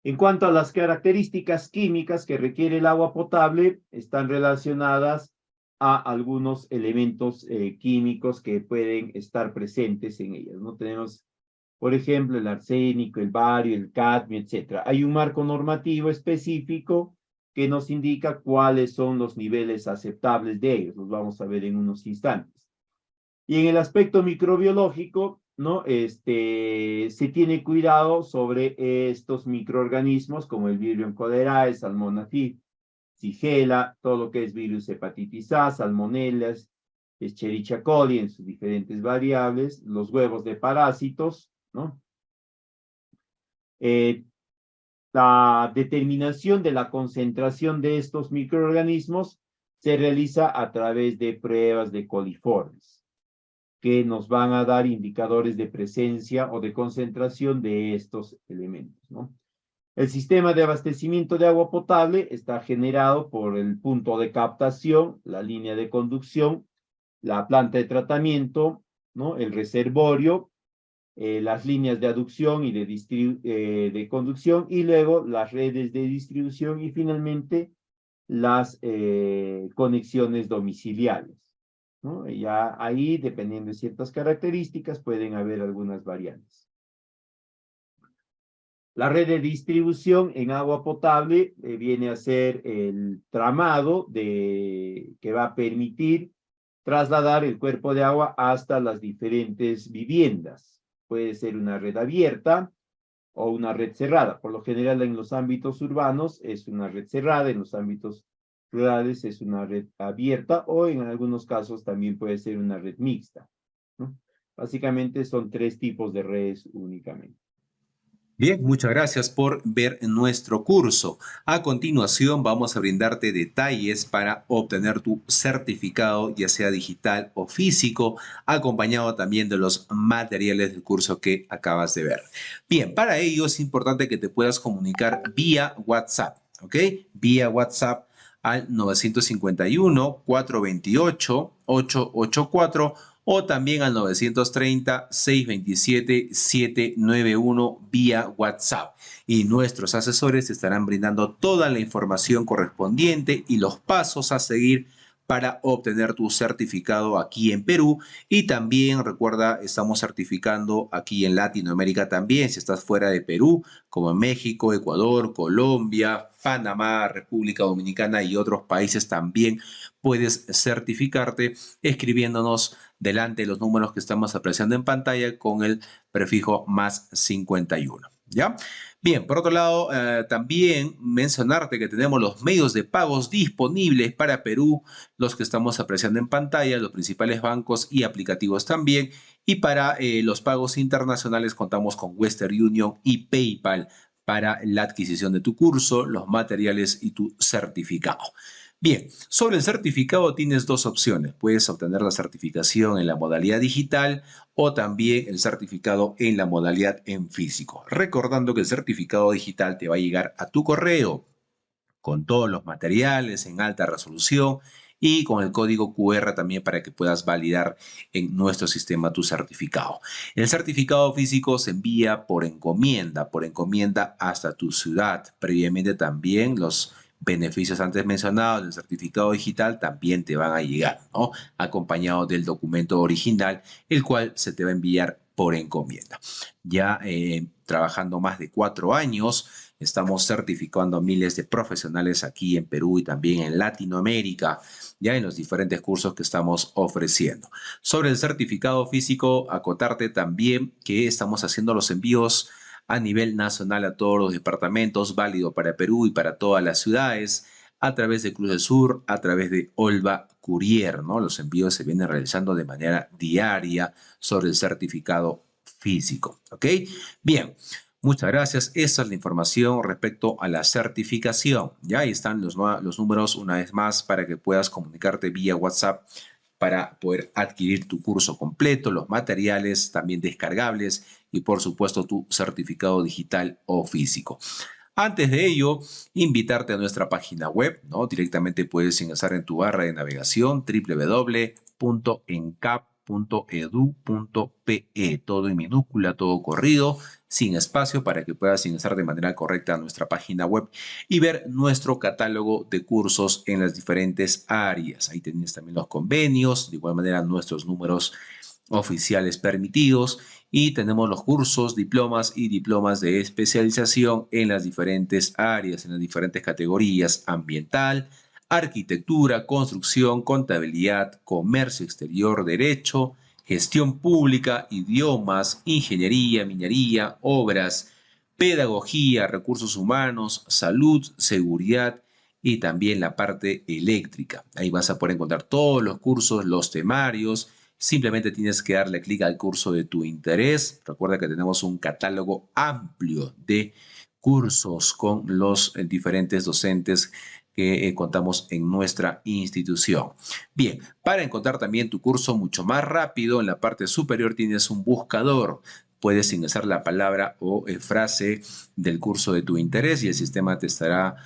En cuanto a las características químicas que requiere el agua potable, están relacionadas a algunos elementos químicos que pueden estar presentes en ellas, ¿no? Tenemos, por ejemplo, el arsénico, el bario, el cadmio, etc. Hay un marco normativo específico que nos indica cuáles son los niveles aceptables de ellos. Los vamos a ver en unos instantes. Y en el aspecto microbiológico, ¿no? Se tiene cuidado sobre estos microorganismos como el Vibrio cholerae, Salmonella Shigella, todo lo que es virus hepatitis A, salmonelas, Escherichia coli en sus diferentes variables, los huevos de parásitos, ¿no? La determinación de la concentración de estos microorganismos se realiza a través de pruebas de coliformes, que nos van a dar indicadores de presencia o de concentración de estos elementos, ¿no? El sistema de abastecimiento de agua potable está generado por el punto de captación, la línea de conducción, la planta de tratamiento, ¿no? El reservorio, las líneas de aducción y de conducción, y luego las redes de distribución y finalmente las conexiones domiciliares, ¿no? Y ya ahí, dependiendo de ciertas características, pueden haber algunas variantes. La red de distribución en agua potable viene a ser el tramado que va a permitir trasladar el cuerpo de agua hasta las diferentes viviendas. Puede ser una red abierta o una red cerrada. Por lo general, en los ámbitos urbanos es una red cerrada, en los ámbitos rurales es una red abierta o en algunos casos también puede ser una red mixta, ¿no? Básicamente son 3 tipos de redes únicamente. Bien, muchas gracias por ver nuestro curso. A continuación vamos a brindarte detalles para obtener tu certificado, ya sea digital o físico, acompañado también de los materiales del curso que acabas de ver. Bien, para ello es importante que te puedas comunicar vía WhatsApp, ¿ok? Vía WhatsApp al 951-428-884 o también al 930-627-791 vía WhatsApp. Y nuestros asesores estarán brindando toda la información correspondiente y los pasos a seguir para obtener tu certificado aquí en Perú. Y también recuerda, estamos certificando aquí en Latinoamérica también, si estás fuera de Perú, como en México, Ecuador, Colombia, Panamá, República Dominicana y otros países también puedes certificarte escribiéndonos delante de los números que estamos apreciando en pantalla con el prefijo +51. ¿Ya? Bien, por otro lado, también mencionarte que tenemos los medios de pagos disponibles para Perú, los que estamos apreciando en pantalla, los principales bancos y aplicativos también. Y para los pagos internacionales contamos con Western Union y PayPal para la adquisición de tu curso, los materiales y tu certificado. Bien, sobre el certificado tienes dos opciones. Puedes obtener la certificación en la modalidad digital o también el certificado en la modalidad en físico. Recordando que el certificado digital te va a llegar a tu correo con todos los materiales en alta resolución y con el código QR también para que puedas validar en nuestro sistema tu certificado. El certificado físico se envía por encomienda hasta tu ciudad. Previamente también los beneficios antes mencionados del certificado digital también te van a llegar, ¿no? Acompañado del documento original, el cual se te va a enviar por encomienda. Ya trabajando más de 4 años, estamos certificando a miles de profesionales aquí en Perú y también en Latinoamérica, ya en los diferentes cursos que estamos ofreciendo. Sobre el certificado físico, acotarte también que estamos haciendo los envíos a nivel nacional a todos los departamentos, válido para Perú y para todas las ciudades, a través de Cruz del Sur, a través de Olva Courier, ¿no? Los envíos se vienen realizando de manera diaria sobre el certificado físico, ¿ok? Bien, muchas gracias. Esa es la información respecto a la certificación. Ya ahí están los números una vez más para que puedas comunicarte vía WhatsApp para poder adquirir tu curso completo, los materiales también descargables y por supuesto tu certificado digital o físico. Antes de ello, invitarte a nuestra página web, ¿no? Directamente puedes ingresar en tu barra de navegación www.encap.edu.pe, todo en minúscula, todo corrido, sin espacio, para que puedas ingresar de manera correcta a nuestra página web y ver nuestro catálogo de cursos en las diferentes áreas. Ahí tienes también los convenios, de igual manera nuestros números oficiales permitidos y tenemos los cursos, diplomas y diplomas de especialización en las diferentes áreas, en las diferentes categorías: ambiental, arquitectura, construcción, contabilidad, comercio exterior, derecho, gestión pública, idiomas, ingeniería, minería, obras, pedagogía, recursos humanos, salud, seguridad y también la parte eléctrica. Ahí vas a poder encontrar todos los cursos, los temarios. Simplemente tienes que darle clic al curso de tu interés. Recuerda que tenemos un catálogo amplio de cursos con los diferentes docentes que contamos en nuestra institución. Bien, para encontrar también tu curso mucho más rápido, en la parte superior tienes un buscador. Puedes ingresar la palabra o frase del curso de tu interés y el sistema te estará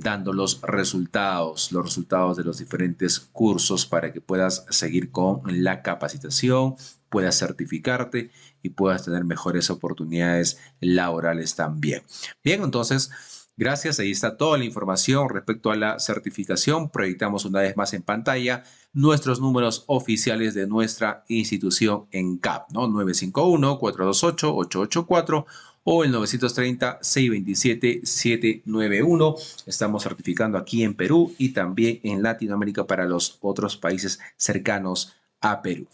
dando los resultados de los diferentes cursos para que puedas seguir con la capacitación, puedas certificarte y puedas tener mejores oportunidades laborales también. Bien, entonces, gracias. Ahí está toda la información respecto a la certificación. Proyectamos una vez más en pantalla nuestros números oficiales de nuestra institución en CAP, ¿no? 951-428-884 o el 930-627-791. Estamos certificando aquí en Perú y también en Latinoamérica para los otros países cercanos a Perú.